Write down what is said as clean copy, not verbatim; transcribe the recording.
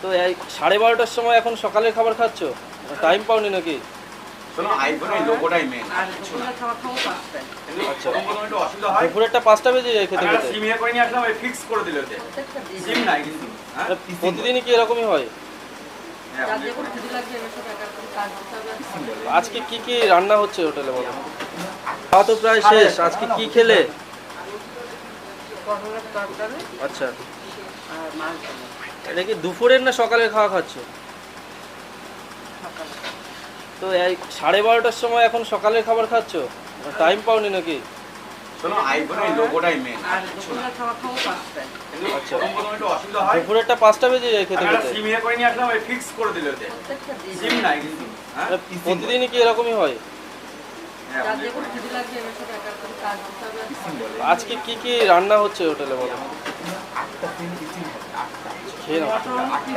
তো এই 12:30টার সময় এখন সকালের খাবার খাচ্ছ? টাইম পাওনি নাকি? শোনো, আইফোনের লোগোটাই মেন। আর দুপুরে খাওয়া খাবো 5টায়। আচ্ছা। প্রথম প্রথম একটু অসুবিধা হয়। দুপুরেরটা 5টা বেজে যায় খেতে আমরা খেতে। সিম করে নিয়ে আসলাম, ফিক্স করে দিল ওতে। প্রত্যেকটা দিন। সিম নাই কিন্তু। হ্যাঁ? প্রতিদিনই কি এরকমই হয়? হ্যাঁ, যার যেরকম খিদে লাগবে এবার সব একা করে কাজ করতে হবে আর খাবে। আজকে কি কি রান্না হচ্ছে হোটেলে বলো? খাওয়া তো প্রায় শেষ, আজকে কি খেলে? পটলের তরকারি আচ্ছা, আর মাছ ভাজা এটা কি দুপুরের না সকালের খাওয়া খাচ্ছ? সকালে। তো এই 12:30টার সময় এখন সকালের খাবার খাচ্ছ? টাইম পাওনি নাকি? শোনো, আইফোনের লোগোটাই মেন। আর দুপুরে খাওয়া খাবো 5টায়। আচ্ছা। প্রথম প্রথম একটু অসুবিধা হয়। দুপুরেরটা 5টা বেজে যায় খেতে আমরা খেতে। সিম করে নিয়ে আসলাম, ফিক্স করে দিল ওতে। প্রত্যেকটা দিন। সিম নাই কিন্তু। হ্যাঁ? প্রতিদিনই কি এরকমই হয়? হ্যাঁ, যার যেরকম খিদে লাগবে এবার সব একা করে কাজ করতে হবে আর খাবে। আজকে কি কি রান্না হচ্ছে হোটেলে বলো? খেয়ে নাও।